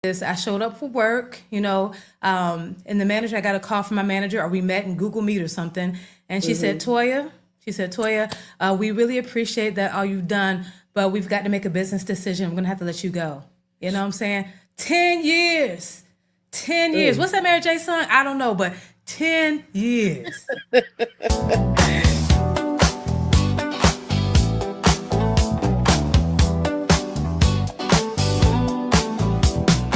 is I showed up for work, and the manager, I got a call from my manager, or we met in Google Meet or something. And she said, Toya, we really appreciate that all you've done, but we've got to make a business decision. I'm going to have to let you go. You know what I'm saying? 10 years. 10 years. Mm. What's that Mary J song? I don't know, but 10 years.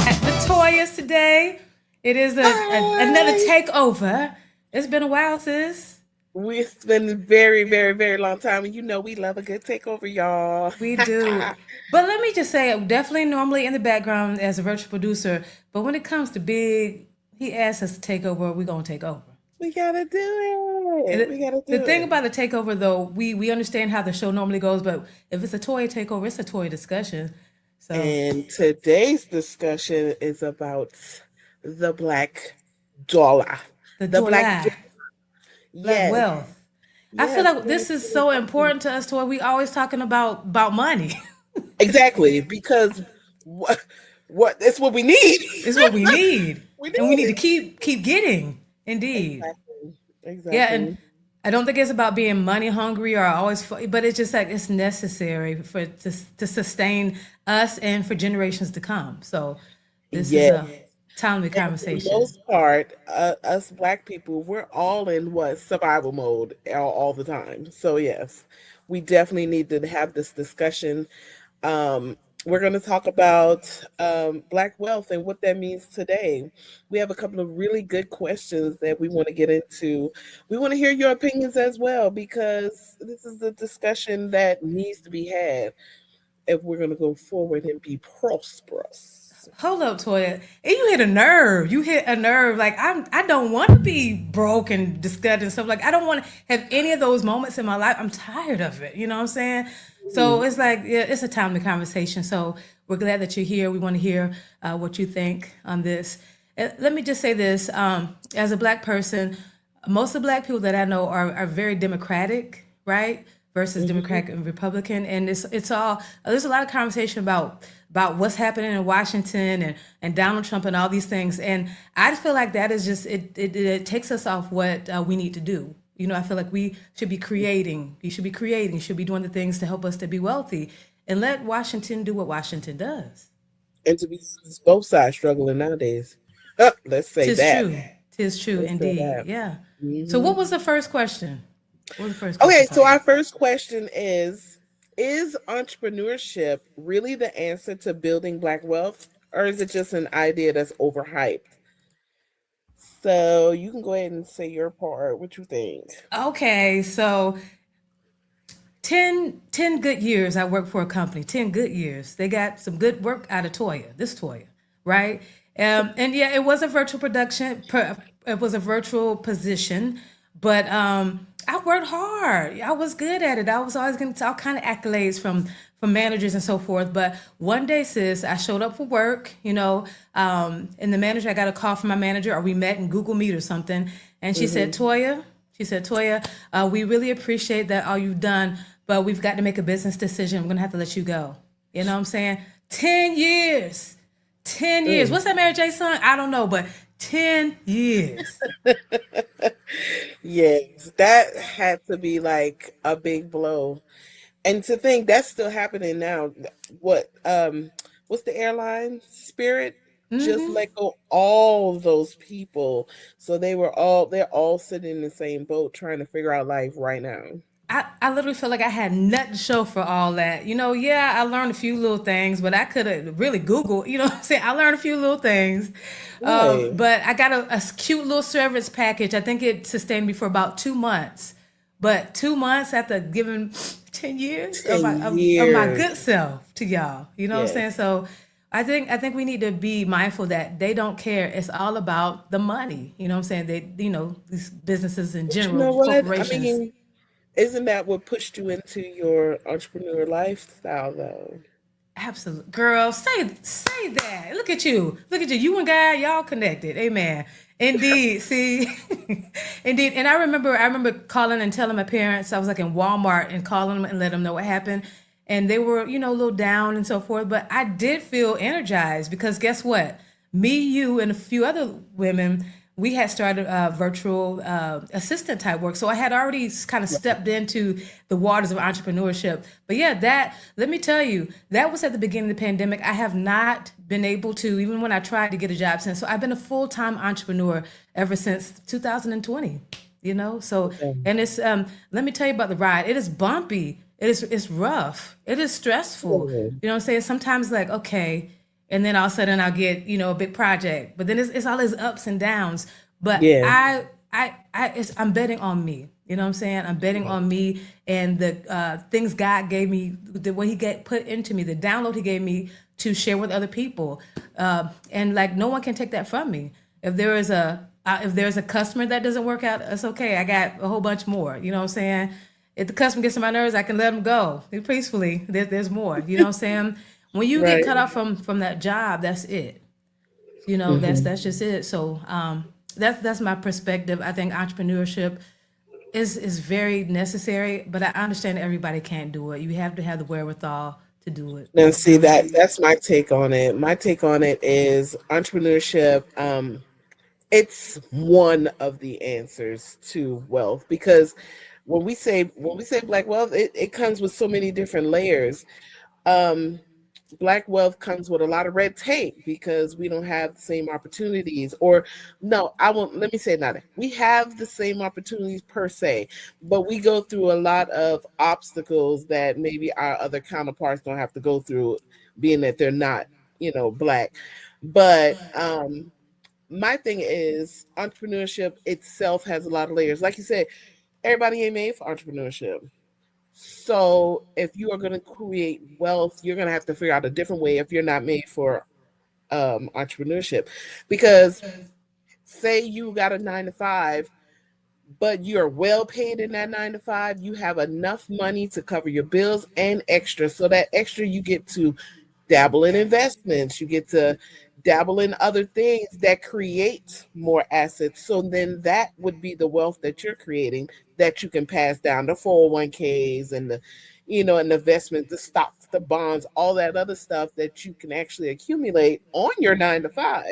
At the Toyas today, it is another Hi. takeover. It's been a while, sis. It's been a very, very, very long time, and you know we love a good takeover, y'all. We do. But let me just say, I'm definitely normally in the background as a virtual producer. But when it comes to big, he asks us to take over, we're going to take over. We gotta do And it. We gotta the do thing it. about the takeover, though, we understand how the show normally goes, but if it's a toy takeover, it's a toy discussion. So And today's discussion is about the black dollar. the The black, Toya, black yes, wealth. I feel yes, like very, this is very so important. important to us, Toy. We always talking about money. Exactly, because what it's what we need. It's what we need, We and we need need to it. keep getting. Indeed. Exactly. Yeah, and Exactly. I don't think it's about being money hungry or always, but it's just like it's necessary to sustain us and for generations to come. So this is Yes. a timely And for the conversation. most part, us black people, we're all in what survival mode all the time. So yes, we definitely need to have this discussion. We're going to talk about black wealth and what that means today. We have a couple of really good questions that we want to get into. We want to hear your opinions as well because this is the discussion that needs to be had if we're going to go forward and be prosperous. Hold up, Toya. And you hit a nerve. You hit a nerve. Like I don't want to be broke and disgusted and stuff. Like I don't want to have any of those moments in my life. I'm tired of it. You know what I'm saying? So Mm. it's like yeah, it's a timely conversation. So we're glad that you're here. We want to hear what you think on this. Let me just say this: as a black person, most of the black people that I know are very democratic, right? Versus Mhm. Democratic and Republican, and it's all there's a lot of conversation about what's happening in Washington and Donald Trump and all these things, and I just feel like that is just it takes us off what we need to do. I feel like we should be creating. You should be creating. Should be doing the things to help us to be wealthy, and let Washington do what Washington does. And to be both sides struggling nowadays. Let's say Tis that. true. Tis true Let's say indeed. that. Yeah. So Hmm. what was the first question? What was the first question, Okay, so Toya? our first question is entrepreneurship really the answer to building black wealth, or is it just an idea that's overhyped? So you can go ahead and say your part. What you think? Okay, so 10 good years I worked for a company. 10 good years. They got some good work out of Toya, this Toya, right? And yeah, it was a virtual production. It was a virtual position, but I worked hard. I was good at it. I was always getting all kind of accolades from managers and so forth. But one day, sis, I showed up for work, and the manager, I got a call from my manager, or we met in Google Meet or something, and she said, Hmm. Toya. She said, Toya, we really appreciate that all you've done, but we've got to make a business decision. I'm going to have to let you go. You know what I'm saying? 10 years. 10 years. Mm. What's that Mary J song? I don't know, but 10 years. Yes, that had to be like a big blow. And to think that's still happening now. What what's the airline? Spirit just let go all those people. So they're all sitting in the same boat trying to figure out life right now. I literally feel like I had nothing to show for all that. Yeah, I learned a few little things, but I could have really Googled, what I'm saying? I learned a few little things. Right. But I got a cute little service package. I think it sustained me for about 2 months. But 2 months after giving 10 years of 10 of my years. good self to y'all. You know what I'm saying? Yes. So I think we need to be mindful that they don't care. It's all about the money. You know what I'm saying? These businesses in But you general, know what? I corporations. mean, isn't that what pushed you into your entrepreneur lifestyle though? Absolutely, girl. Say that. Look at you. Look at you. You and God, y'all connected. Amen. Indeed. See, indeed. And I remember calling and telling my parents. I was like in Walmart and calling them and let them know what happened. and they were, a little down and so forth. But I did feel energized because guess what? Me, you, and a few other women, we had started virtual assistant type work. So I had already kind of stepped into the waters of entrepreneurship. But yeah, let me tell you, that was at the beginning of the pandemic. I have not been able to, even when I tried to get a job since. So I've been a full time entrepreneur ever since 2020. So Okay. and it's let me tell you about the ride. It is bumpy. It's rough. It is stressful. Good. You know what I'm saying? Sometimes like, okay, and then all of a sudden I'll get, a big project. But then it's all these ups and downs. But Yeah. I'm betting on me. You know what I'm saying? I'm betting on me and the things God gave me, what He put into me, the download He gave me to share with other people, and like no one can take that from me. If there's a customer that doesn't work out, it's okay. I got a whole bunch more. You know what I'm saying? If the customer gets on my nerves, I can let them go peacefully. There's more. You know what I'm saying? When you get Right. cut off from that job, that's it. Hmm. That's just it. So that's my perspective. I think entrepreneurship is very necessary, but I understand everybody can't do it. You have to have the wherewithal to do it. And see that's my take on it. My take on it is entrepreneurship. It's one of the answers to wealth because when we say black wealth, it comes with so many different layers. Um, Black wealth comes with a lot of red tape because we don't have the same opportunities. Or no, I won't. Let me say that we have the same opportunities per se, but we go through a lot of obstacles that maybe our other counterparts don't have to go through, being that they're not, black. But my thing is entrepreneurship itself has a lot of layers. Like you said, everybody ain't made for entrepreneurship. So if you are going to create wealth, you're going to have to figure out a different way if you're not made for entrepreneurship. Because say you got a 9 to 5, but you're well paid in that 9 to 5, you have enough money to cover your bills and extra. So that extra you get to dabble in investments, you get to dabble in other things that create more assets. So then that would be the wealth that you're creating that you can pass down, the 401ks and and the investments, the stocks, the bonds, all that other stuff that you can actually accumulate on your 9 to 5.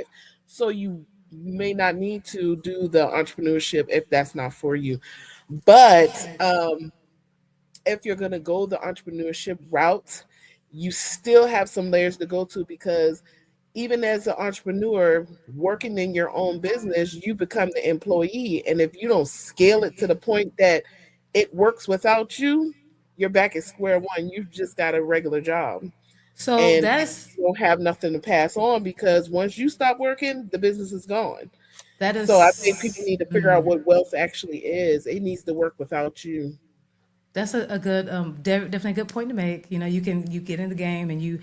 So you may not need to do the entrepreneurship if that's not for you. But if you're going to go the entrepreneurship route, you still have some layers to go to because even as an entrepreneur working in your own business, you become the employee. And if you don't scale it to the point that it works without you, you're back at square one. You've just got a regular job. So And that's you don't have nothing to pass on because once you stop working, the business is gone. that So I think people is need to figure out what wealth actually is. It needs to work without you. That's a good, definitely a good point to make. You get in the game and you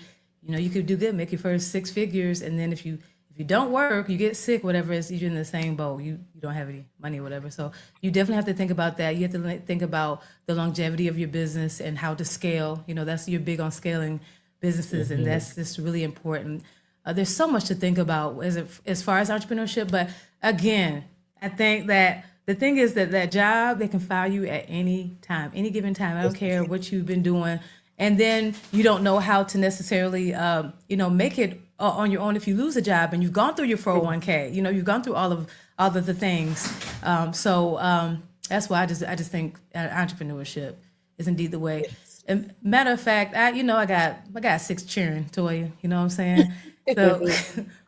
could do good, make your first six figures, and then if you don't work, you get sick, whatever, is you're in the same boat. You don't have any money, or whatever. So you definitely have to think about that. You have to think about the longevity of your business and how to scale. That's you're big on scaling businesses, and Hmm. that's just really important. There's so much to think about as far as entrepreneurship, but again, I think that the thing is that that job, they can fire you at any time, any given time. I don't care what you've been doing, and then you don't know how to necessarily, make it on your own if you lose a job and you've gone through your 401k. You've gone through all of the things. That's why I just think entrepreneurship is indeed the way. Yes. And matter of fact, I got six children, Toya. You know what I'm saying? So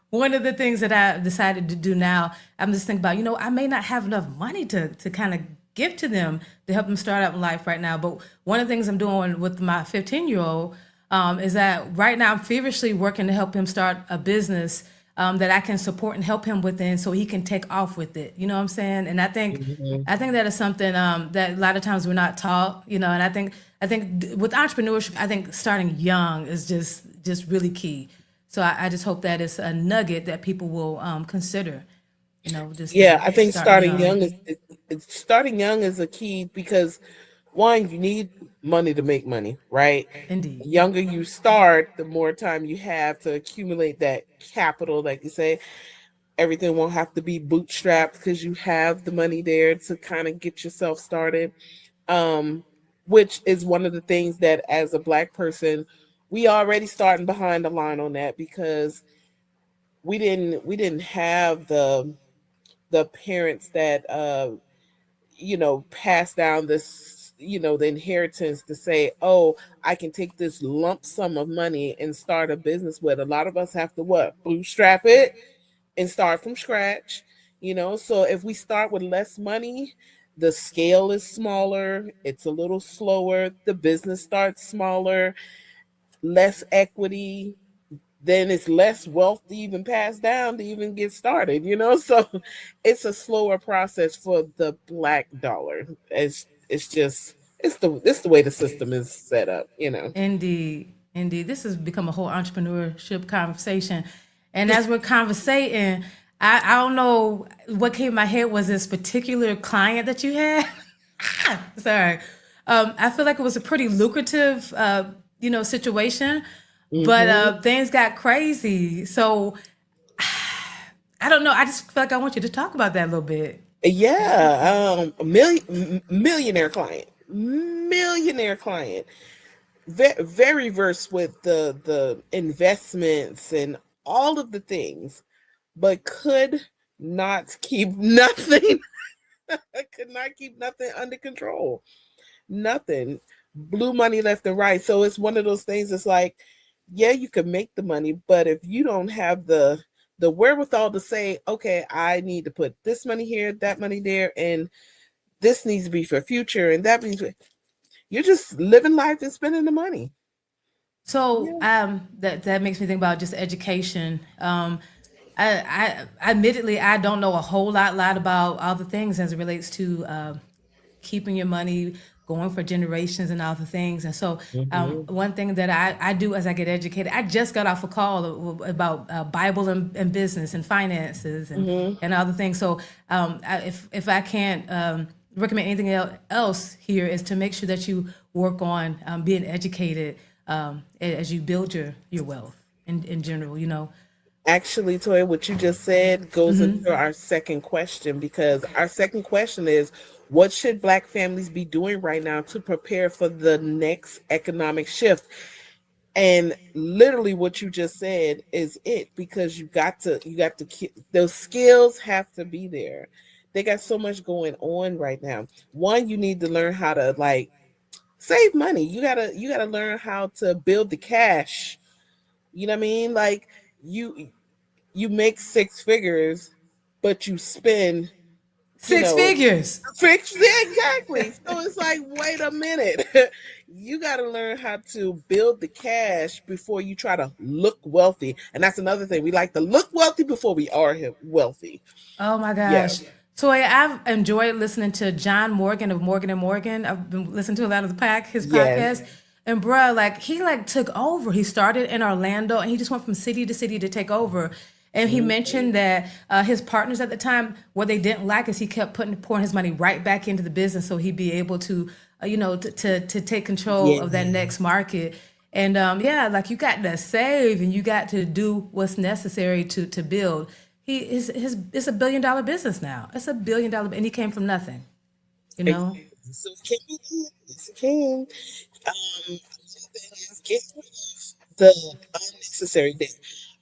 one of the things that I decided to do now, I'm just thinking about, I may not have enough money to kind of give to them to help them start out in life right now. But one of the things I'm doing with my 15-year-old is that right now I'm feverishly working to help him start a business that I can support and help him within so he can take off with it. You know what I'm saying? And I think Hmm. I think that is something that a lot of times we're not taught, and I think with entrepreneurship, I think starting young is just really key. So I just hope that it's a nugget that people will consider, just Yeah, to I think start young. starting young is a key because one, you need money to make money, right? Indeed. The younger you start, the more time you have to accumulate that capital, like you say. Everything won't have to be bootstrapped because you have the money there to kind of get yourself started. Um, which is one of the things that as a black person, we already starting behind the line on that because we didn't have the parents that pass down this, the inheritance to say, oh, I can take this lump sum of money and start a business with. A lot of us have to what? Bootstrap it and start from scratch. So if we start with less money, the scale is smaller, it's a little slower, the business starts smaller, less equity, then it's less wealth to even pass down to even get started. So it's a slower process for the black dollar. It's just it's the way the system is set up. Indeed, indeed. This has become a whole entrepreneurship conversation. And as we're conversating, I don't know what came in my head was this particular client that you had. Sorry. I feel like it was a pretty lucrative, situation, but Hmm. things got crazy. So I don't know. I just feel like I want you to talk about that a little bit. Yeah, millionaire client, millionaire client, very versed with the investments and all of the things, but could not keep nothing. Could not keep nothing under control. Nothing. Blew money left and right. So it's one of those things. It's like, yeah, you can make the money, but if you don't have the wherewithal to say, okay, I need to put this money here, that money there, and this needs to be for future, and that means you're just living life and spending the money. So Yeah. that makes me think about just education. Admittedly I don't know a whole lot about all the things as it relates to keeping your money going for generations and all the things. And so Hmm. one thing that I do as I get educated, I just got off a call about Bible and business and finances Hmm. and all the things. So if I can't recommend anything else here is to make sure that you work on being educated as you build your wealth in general. Actually, Toya, what you just said goes into our second question, because our second question is, what should black families be doing right now to prepare for the next economic shift? And literally what you just said is it, because you got to those skills have to be there. They got so much going on right now. One, you need to learn how to like save money. You got to learn how to build the cash. You know what I mean? Like you make six figures, but you spend, you Six know, figures. fix yeah, exactly. So it's like, wait a minute. You got to learn how to build the cash before you try to look wealthy. And that's another thing. We like to look wealthy before we are wealthy. Oh my Yeah. gosh. Toya, I've enjoyed listening to John Morgan of Morgan and Morgan. I've been listening to a lot of his Yes. podcast. And bruh, like he like took over. He started in Orlando and he just went from city to city to take over. And he Mhm. mentioned that his partners at the time, what they didn't like is he kept pouring his money right back into the business so he'd be able to, to take control of that Yeah. next market. And yeah, like you got to save and you got to do what's necessary to build. His it's $1 billion business now. It's $1 billion, and he came from nothing. You know. So it can be done. Yes, it can. Another thing is get rid of the unnecessary debt.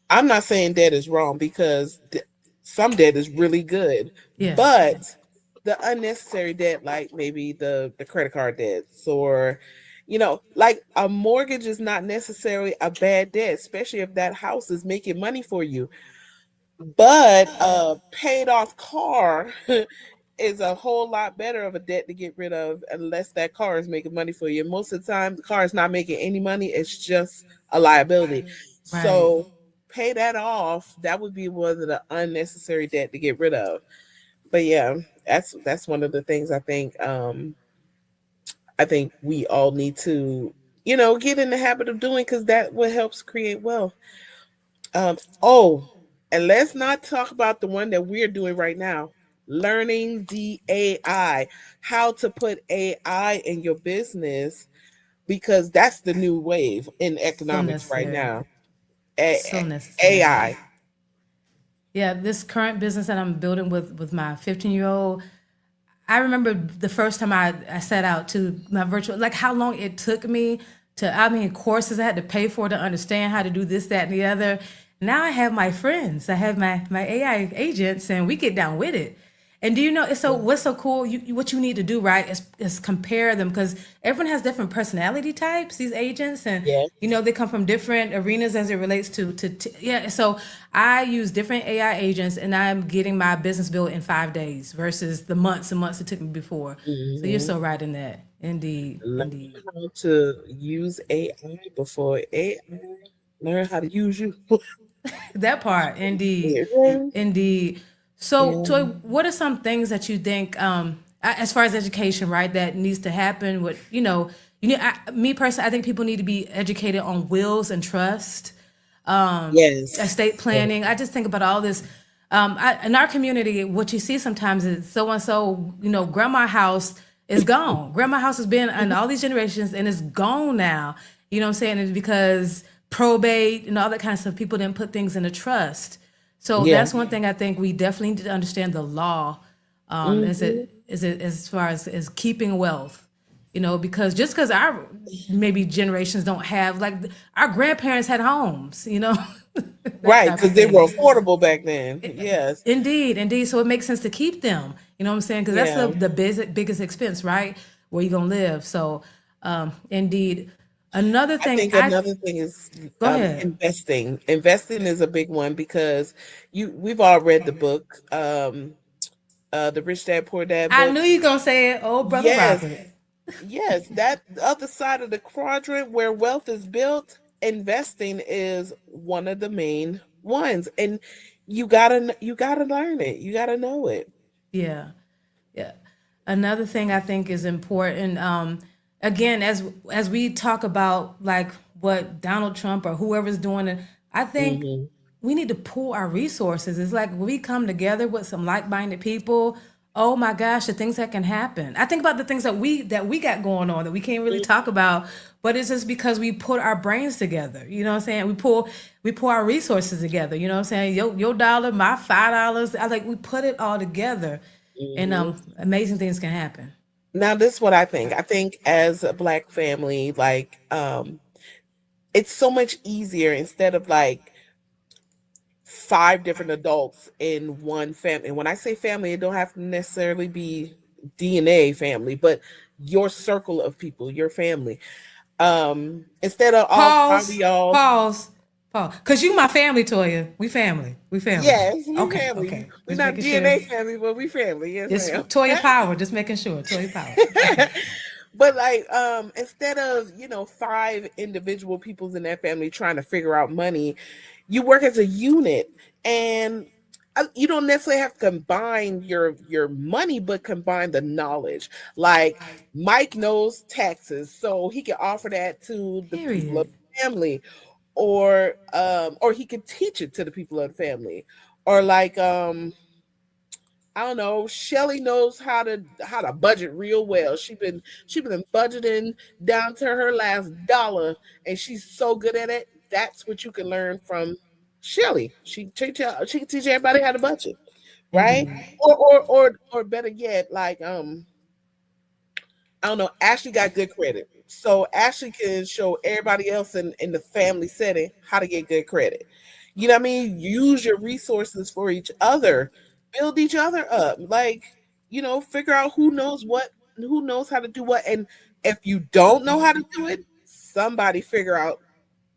I'm not saying debt is wrong, because some debt is really good, Yeah. but the unnecessary debt, like maybe the credit card debts, or like a mortgage is not necessarily a bad debt, especially if that house is making money for you. But a paid off car is a whole lot better of a debt to get rid of, unless that car is making money for you. Most of the time, the car is not making any money, it's just a liability. Right. So pay that off. That would be one of the unnecessary debt to get rid of. But yeah, that's one of the things I think we all need to get in the habit of doing, because that what helps create wealth. Oh, and let's not talk about the one that we're doing right now. Learning the AI, how to put AI in your business, because that's the new wave in So economics right necessary. now. So necessary. AI. Yeah, this current business that I'm building with my 15-year-old, I remember the first time I set out to my virtual, like how long it took me to, I mean, courses I had to pay for to understand how to do this, that, and the other. Now I have my friends, I have my AI agents, and we get down with it. And do you know, it's so what's so cool? What you need to do, right, is compare them because everyone has different personality types. These agents, and Yes. they come from different arenas as it relates to yeah. So I use different AI agents, and I'm getting my business built in 5 days versus the months and months it took me before. So you're Hmm. so right in that. Indeed, Learn indeed. how to use AI before AI learn how to use you. That part, indeed, Yeah. indeed. So, Yeah. Toy, what are some things that you think, as far as education, right, that needs to happen? What me personally, I think people need to be educated on wills and trust, Yes. estate planning. I just think about all this. In our community, what you see sometimes is so and so, grandma house is gone. Grandma house has been in all these generations and it's gone now. You know what I'm saying? It's because probate and all that kind of stuff, people didn't put things in a trust. So Yeah. that's one thing I think we definitely need to understand the law. Hmm. Is it as far as keeping wealth, because just because our maybe generations don't have like our grandparents had homes, that Right, type of because they thing. were affordable back then. Yes. Indeed, indeed. So it makes sense to keep them. You know what I'm saying? Because that's Yeah. the biggest expense, right? Where you gonna live. So, indeed. Another I thing, think another thing is go ahead. investing. Investing is a big one because we've all read the book, the Rich Dad Poor Dad I knew book. you gonna say it. Oh, brother Yes, Robert. yes, that other side of the quadrant where wealth is built, investing is one of the main ones, and you gotta learn it. You gotta know it. Yeah. Yeah. Another thing I think is important. Again, as we talk about like what Donald Trump or whoever's doing it, I think Hmm. we need to pool our resources. It's like when we come together with some like-minded people. Oh my gosh, the things that can happen. I think about the things that we got going on that we can't really talk about, but it's just because we put our brains together. You know what I'm saying? We pull our resources together. You know what I'm saying? Your dollar, my $5. I like we put it all together, and Hmm. amazing things can happen. Now, this is what I think. I think as a black family, like, it's so much easier instead of like five different adults in one family. And when I say family, it don't have to necessarily be DNA family, but your circle of people, your family. Instead of all five of Pause. y'all, Pause. Pause. Cause you my family, Toya. We family. We family. yes, we Okay. family. Okay. We're Just not making sure. DNA family, but we family. Yes, Just ma'am. Toya Power. Just making sure. Toya Power. Okay. But like, instead of, five individual peoples in that family trying to figure out money, you work as a unit, and you don't necessarily have to combine your money, but combine the knowledge. Like, Mike knows taxes, so he can offer that to the people of Period. the family, or he could teach it to the people of the family, or like, I don't know. Shelly knows how to budget real well. She been budgeting down to her last dollar, and she's so good at it. That's what you can learn from Shelly. She can teach everybody how to budget, right? Indeed. Or better yet, like, I don't know. Ashley got good credit, so Ashley can show everybody else in the family setting how to get good credit. You know what I mean? Use your resources for each other, build each other up. Like, figure out who knows what, who knows how to do what, and if you don't know how to do it, somebody figure out.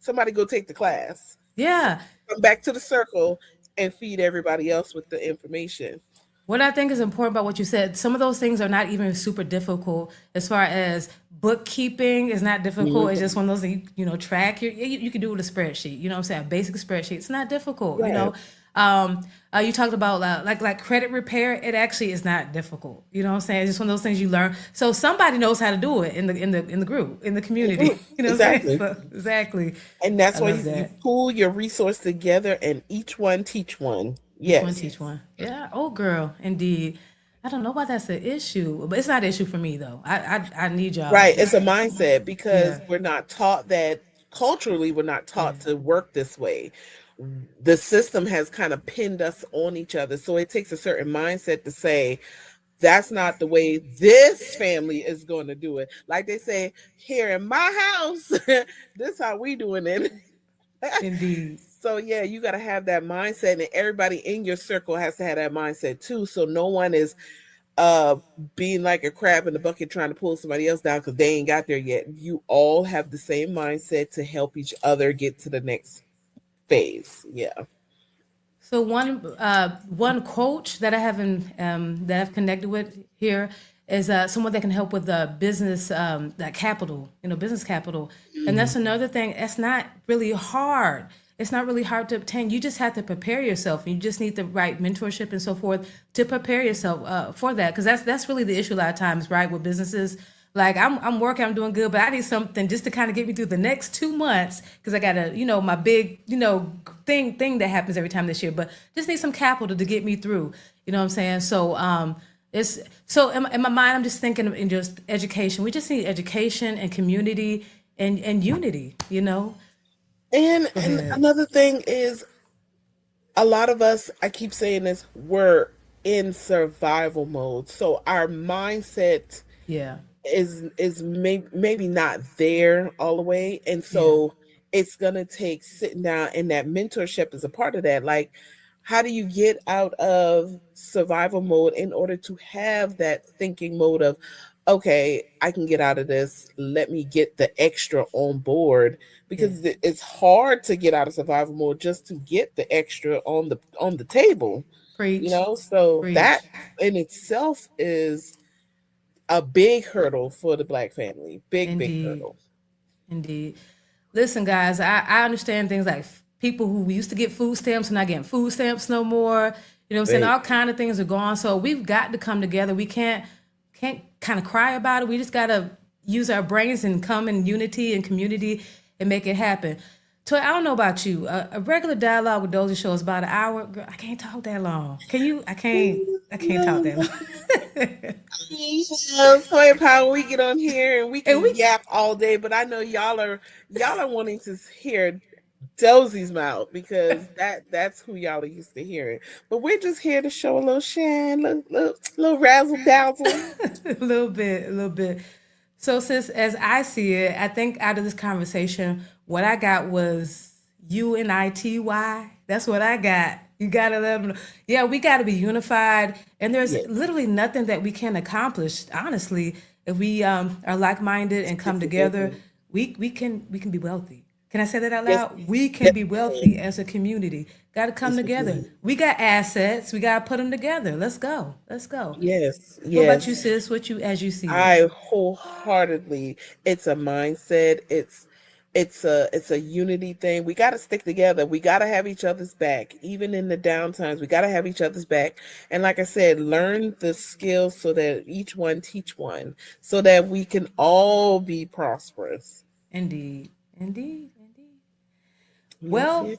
Somebody go take the class. Yeah. Come back to the circle and feed everybody else with the information. What I think is important about what you said, some of those things are not even super difficult as far as bookkeeping is not difficult. It's just Mhm. one of those things, track you can do with a spreadsheet. You know what I'm saying? A basic spreadsheet. It's not difficult. Right. You talked about like credit repair. It actually is not difficult. You know what I'm saying? It's just one of those things you learn. So somebody knows how to do it in the group, in the In the community. group. You know what I'm saying? Exactly. So exactly. And that's I why love you that. pool your resource together and each one teach one. Each one Yes. teach one. Yeah. Oh, girl. Indeed. I don't know why that's an issue, but it's not an issue for me though. I need y'all. Right. It's a mindset because Yeah. we're not taught that culturally, we're not Yeah. taught to work this way. The system has kind of pinned us on each other. So it takes a certain mindset to say, That's not the way this family is going to do it. Like they say here in my house, this how we doing it. Indeed. So yeah, you got to have that mindset, and everybody in your circle has to have that mindset too. So no one is uh being like a crab in the bucket trying to pull somebody else down because they ain't got there yet. You all have the same mindset to help each other get to the next phase. Yeah. So one coach that I haven't that I've connected with here is someone that can help with business that capital, business capital, and that's another thing. It's not really hard. It's not really hard to obtain. You just have to prepare yourself. You just need the right mentorship and so forth to prepare yourself for that. Because that's really the issue a lot of times, right? With businesses, like I'm working, I'm doing good, but I need something just to kind of get me through the next 2 months because I got a my big thing that happens every time this year. But just need some capital to get me through. You know what I'm saying? So it's so in my mind, I'm just thinking in just education. We just need education and community and unity. Go And ahead. another thing is, a lot of us, I keep saying this, we're in survival mode. So our mindset Yeah. maybe not there all the way, and Yeah. so it's gonna take sitting down, and that mentorship is a part of that. Like, how do you get out of survival mode in order to have that thinking mode of, okay, I can get out of this, let me get the extra on board, Yeah. because it's hard to get out of survival mode just to get the extra on the table, Preach. so that Preach. in itself is a big hurdle for the black family. Big Indeed. hurdle. Indeed. Listen, guys, I understand things like people who we used to get food stamps are not getting food stamps no more. You know what I'm saying? Baby. All kind of things are gone. So we've got to come together. We can't kind of cry about it. We just gotta use our brains and come in unity and community and make it happen. Toy, I don't know about you. A regular dialogue with Dozy Show is about an hour. Girl, I can't talk that long. Can you? I can't. I can't talk that long. Toya Power, we get on here and we and can we yap all day, but I know y'all are wanting to hear Dosie's mouth, because that's who y'all are used to hearing. But we're just here to show a little shine, little razzle dazzle. a little bit, a little bit. So, sis, as I see it, I think out of this conversation, what I got was unity. That's what I got. You gotta let them know. Yeah, we gotta be unified, and there's Yes. literally nothing that we can accomplish. Honestly, if we are like minded and come Stick together, together. we can be wealthy. Can I say that out Yes. loud? We can Yes, be we wealthy can. as a community. Got to come Yes, we together. can. We got assets. We got to put them together. Let's go. Let's go. Yes, What about you, yes. sis? What you as you see it? I wholeheartedly, it's a mindset. It's a unity thing. We got to stick together. We got to have each other's back, even in the down times. We got to have each other's back. And like I said, learn the skills so that each one teach one, so that we can all be prosperous. Indeed. Indeed. Indeed. Yes, Well, yes.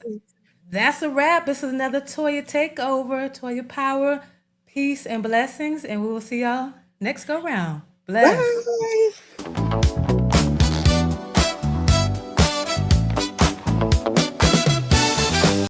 that's a wrap. This is another Toya Takeover, Toya Power, peace and blessings, and we will see y'all next go round. Bless. Bye.